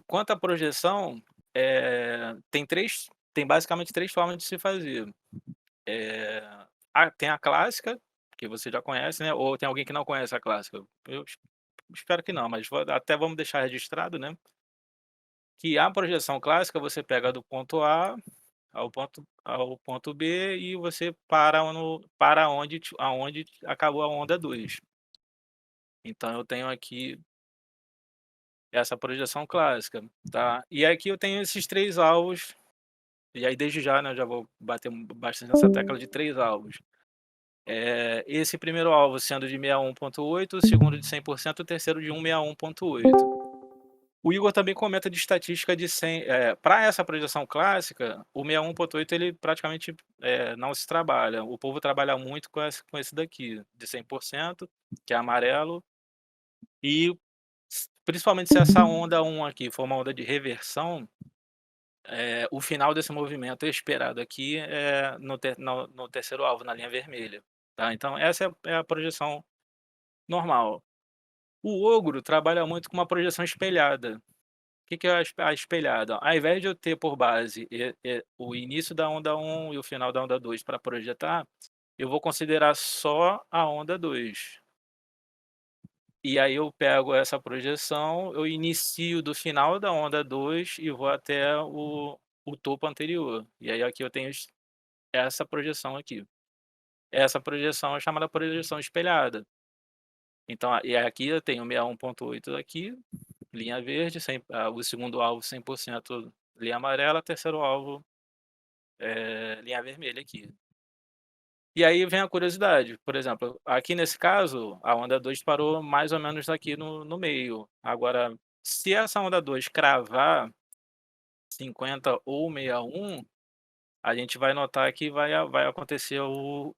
quanto à projeção, tem basicamente 3 formas de se fazer. Eh, tem a clássica, que você já conhece, né, ou tem alguém que não conhece a clássica? Eu espero que não, mas vamos deixar registrado, né, que a projeção clássica você pega do ponto A ao ponto B e você para aonde acabou a onda 2. Então eu tenho aqui essa projeção clássica, tá. E aqui eu tenho esses 3 alvos, e aí desde já, né, eu já vou bater bastante nessa tecla de 3 alvos. Esse primeiro alvo sendo de 61,8, o segundo de 100%, o terceiro de 161,8. O Igor também comenta de estatística de 100, pra essa projeção clássica, o 61,8 ele praticamente, não se trabalha. O povo trabalha muito com esse daqui, de 100%, que é amarelo, e principalmente se essa onda 1 aqui for uma onda de reversão, o final desse movimento esperado aqui é no terceiro alvo, na linha vermelha, tá. Então essa é a projeção normal. O ogro trabalha muito com uma projeção espelhada. O que que é a espelhada? Ao invés de eu ter por base o início da onda 1 e o final da onda 2 para projetar, eu vou considerar só a onda 2. E aí eu pego essa projeção, eu inicio do final da onda 2 e vou até o topo anterior. E aí aqui eu tenho essa projeção aqui. Essa projeção é chamada projeção espelhada. Então, e aqui eu tenho 61,8 aqui, linha verde, o segundo alvo 100% linha amarela, terceiro alvo, linha vermelha aqui. E aí vem a curiosidade, por exemplo, aqui nesse caso, a onda 2 parou mais ou menos aqui no meio. Agora, se essa onda 2 cravar 50 ou 61, a gente vai notar que vai acontecer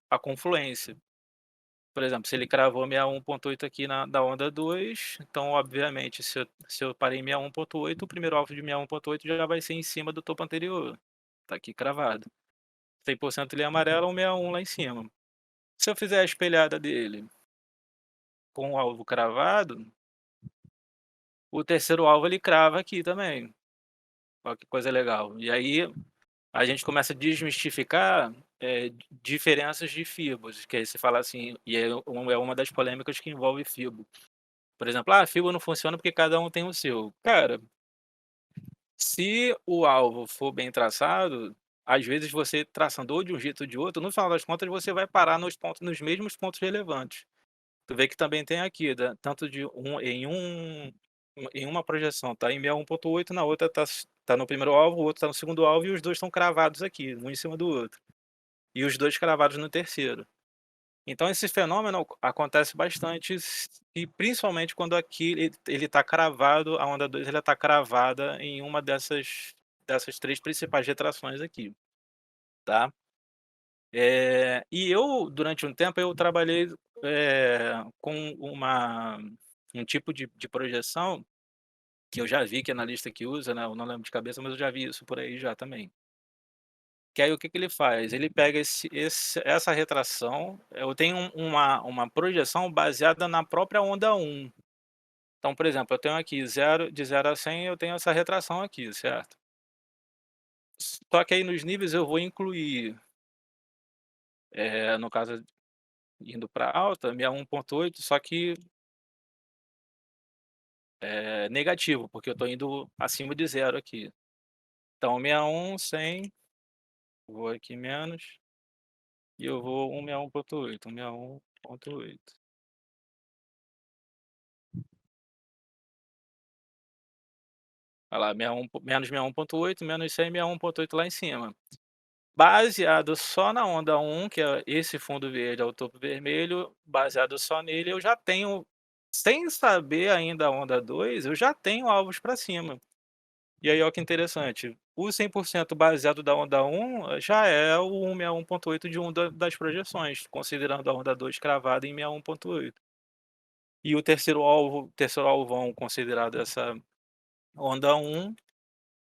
a confluência. Por exemplo, se ele cravou 61,8 aqui da onda 2, então obviamente se eu parei em 61,8, o primeiro alvo de 61,8 já vai ser em cima do topo anterior, tá aqui cravado. 100% linha amarela ou 61 lá em cima. Se eu fizer a espelhada dele com o alvo cravado, o terceiro alvo ele crava aqui também. Olha que coisa legal. E aí a gente começa a desmistificar, diferenças de fibos, que aí você fala assim, e é uma das polêmicas que envolve fibo. Por exemplo: "Ah, fibo não funciona porque cada um tem o seu". Cara, se o alvo for bem traçado, às vezes você traçando ou de um jeito ou de outro, no final das contas você vai parar nos mesmos pontos relevantes. Tu vê que também tem aqui, tanto de em uma projeção tá em 61,8, na outra tá no primeiro alvo, o outro tá no segundo alvo e os 2 estão cravados aqui, um em cima do outro. E os 2 cravados no terceiro. Então esse fenômeno acontece bastante e principalmente quando aqui ele está cravado, a onda 2 ela está cravada em uma dessas 3 principais retrações aqui, tá. E eu, durante um tempo, eu trabalhei, com um tipo de projeção que eu já vi que analista que usa, né, eu não lembro de cabeça, mas eu já vi isso por aí já também. Que aí o que que ele faz? Ele pega essa retração, eu tenho uma projeção baseada na própria onda 1. Então, por exemplo, eu tenho aqui de 0 a 100 eu tenho essa retração aqui, certo? Só que aí nos níveis eu vou incluir, no caso indo para alta, 61,8, só que, negativo, porque eu estou indo acima de 0 aqui. Então 61, 100, vou aqui menos, e eu vou 161,8, 161,8. Olha lá, 61 menos 61,8, menos 100, 61,8 lá em cima. Baseado só na onda 1, que é esse fundo verde, é o topo vermelho, baseado só nele, eu já tenho, sem saber ainda a onda 2, eu já tenho alvos para cima. E aí olha que interessante, o 100% baseado da onda 1 já é o 161,8 de das projeções, considerando a onda 2 cravada em 61,8. E o terceiro alvão considerado essa onda 1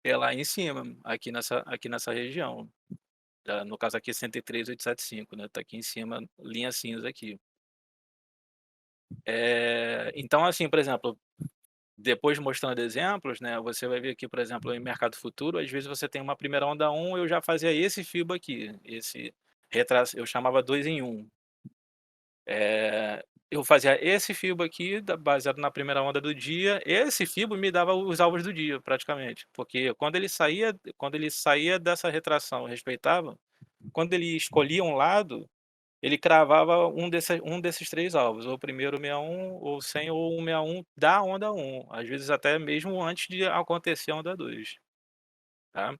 é lá em cima, aqui nessa região. No caso aqui 103,875, né, tá aqui em cima, linha cinza aqui. Então assim, por exemplo, depois mostrando exemplos, né, você vai ver aqui, por exemplo, em mercado futuro, às vezes você tem uma primeira onda um, eu já fazia esse FIBO aqui, esse eu chamava 2 em 1. Eu fazia esse FIBO aqui baseado na primeira onda do dia, esse FIBO me dava os alvos do dia praticamente, porque quando ele saía dessa retração, respeitava, quando ele escolhia um lado, ele cravava um desses 3 alvos, ou o primeiro 61, ou 100 ou 161 da onda um, às vezes até mesmo antes de acontecer a onda 2, tá.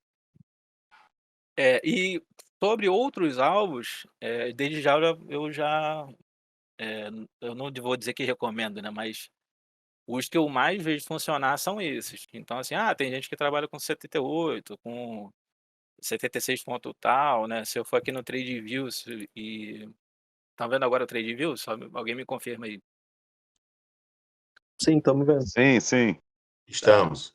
E sobre outros alvos, desde já eu não vou dizer que recomendo, né, mas os que eu mais vejo funcionar são esses. Então assim, tem gente que trabalha com 78, com 76 ponto tal, né, se eu for aqui no TradeView e tá vendo agora o TradeView? Só alguém me confirma aí. Sim, estamos vendo. Sim, sim. Tá. Estamos.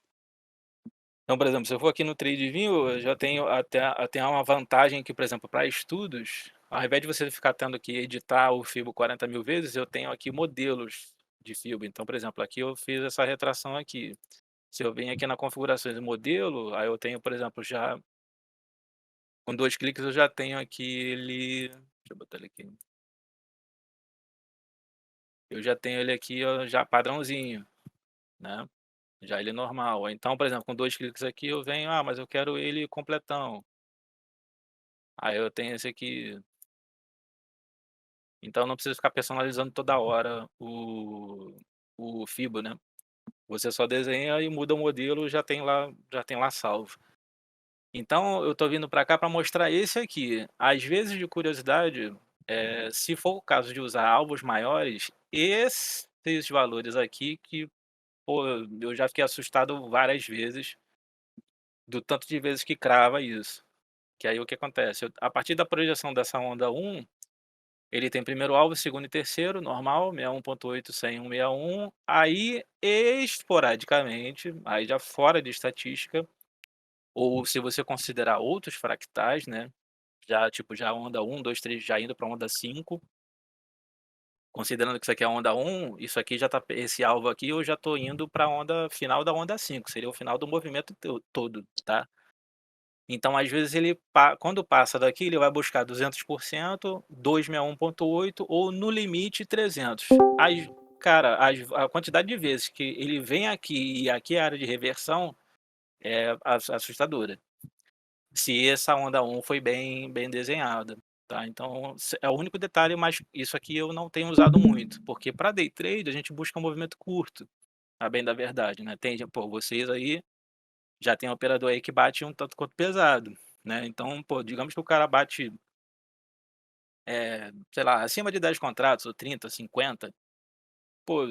Então, por exemplo, se eu for aqui no TradeView, eu já tenho até uma vantagem que, por exemplo, para estudos, ao invés de você ficar tendo que editar o Fibo 40.000 vezes, eu tenho aqui modelos de Fibo. Então, por exemplo, aqui eu fiz essa retração aqui. Se eu venho aqui na configurações do modelo, aí eu tenho, por exemplo, já com 2 cliques eu já tenho aqui ele, deixa eu botar ele aqui. Eu já tenho ele aqui, ó, já padrãozinho, né, já ele normal. Ou então, por exemplo, com 2 cliques aqui eu venho: mas eu quero ele completão". Aí eu tenho esse aqui. Então não precisa ficar personalizando toda hora o Fibo, né. Você só desenha e muda o modelo, já tem lá salvo. Então eu tô vindo para cá para mostrar esse aqui. Às vezes, de curiosidade, se for o caso de usar alvos maiores, esses valores aqui que, pô, eu já fiquei assustado várias vezes, do tanto de vezes que crava isso. Que aí o que acontece, a partir da projeção dessa onda um, ele tem primeiro alvo, segundo e terceiro, normal, 61.8, 100, 161. Aí, esporadicamente, aí já fora de estatística, ou se você considerar outros fractais, né, já tipo, já onda um, 2, 3, já indo para onda 5, considerando que isso aqui é a onda um, isso aqui já tá, esse alvo aqui eu já tô indo para a onda final da onda 5, seria o final do movimento todo, tá. Então, às vezes, quando passa daqui, ele vai buscar 200%, 261.8 ou, no limite, 300. Cara, a quantidade de vezes que ele vem aqui e aqui é a área de reversão é assustadora. Se essa onda um foi bem desenhada, tá. Então, é o único detalhe, mas isso aqui eu não tenho usado muito, porque para day trade a gente busca um movimento curto, a bem da verdade, né. Vocês aí já tem um operador aí que bate um tanto quanto pesado, né, então, digamos que o cara bate, sei lá, acima de 10 contratos ou 30, 50,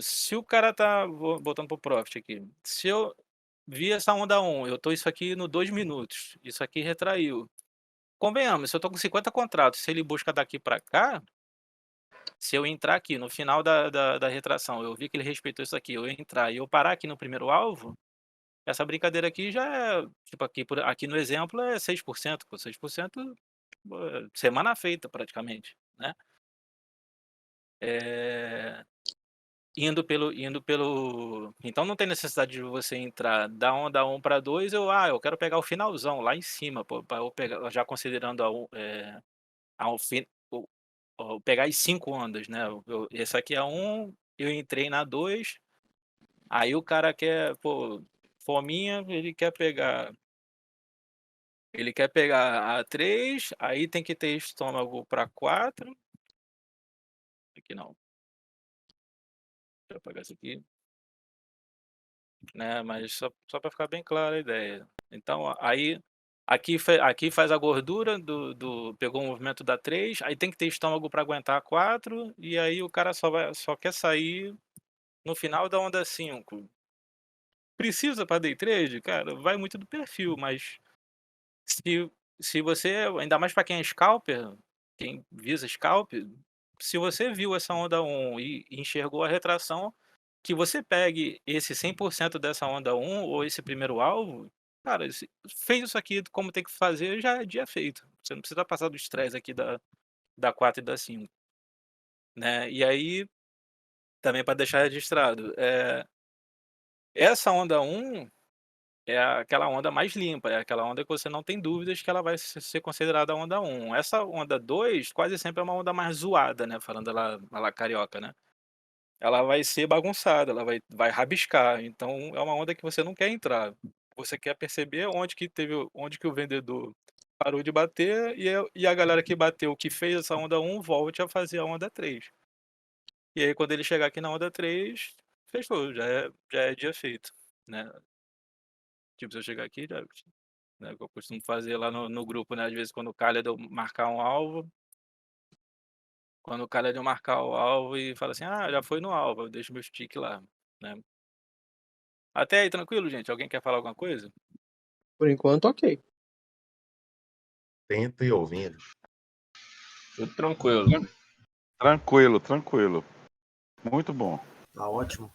se o cara tá voltando para o profit aqui, se eu vi essa onda um, eu tô isso aqui no 2 minutos, isso aqui retraiu. Convenhamos, se eu tô com 50 contratos, se ele busca daqui para cá, se eu entrar aqui no final da retração, eu vi que ele respeitou isso aqui, eu entrar e eu parar aqui no primeiro alvo, essa brincadeira aqui já é, tipo, aqui no exemplo é 6%, pô, 6%, semana feita praticamente, né. Eh, indo pelo então não tem necessidade de você entrar da onda um para 2, eu quero pegar o finalzão lá em cima, pô, pra eu pegar já considerando ao fin pegar as 5 ondas, né, essa aqui é um, eu entrei na 2, aí o cara quer, fominha, ele quer pegar a 3, aí tem que ter estômago para 4, aqui não, deixa eu apagar isso aqui, né, mas só para ficar bem clara a ideia. Então aí, aqui faz a gordura pegou o movimento da 3, aí tem que ter estômago para aguentar a 4, e aí o cara só quer sair no final da onda 5. Precisa para day trade? Cara, vai muito do perfil, mas Se se você, ainda mais para quem é scalper, quem visa scalp, se você viu essa onda um e enxergou a retração, que você pegue esse 100% dessa onda um ou esse primeiro alvo, cara, fez isso aqui como tem que fazer, já é dia feito. Você não precisa passar do estresse aqui da 4 e da 5, né. E aí, também para deixar registrado, Essa onda um é aquela onda mais limpa, é aquela onda que você não tem dúvidas que ela vai ser considerada a onda um. Essa onda 2 quase sempre é uma onda mais zoada, né, falando ela carioca, né. Ela vai ser bagunçada, ela vai rabiscar, então é uma onda que você não quer entrar. Você quer perceber onde que o vendedor parou de bater e a galera que bateu, que fez essa onda um volte a fazer a onda 3. E aí quando ele chegar aqui na onda 3 fechou, já é dia feito, né. Tipo, se eu chegar aqui já, né, que eu costumo fazer lá no grupo, né, às vezes quando calha de eu marcar um alvo, quando calha de eu marcar o alvo e fala assim: "Ah, já foi no alvo", eu deixo meu stick lá, né. Até aí tranquilo, gente? Alguém quer falar alguma coisa? Por enquanto, ok. Tento e ouvindo. Tudo tranquilo. Tranquilo, tranquilo. Muito bom. Tá ótimo.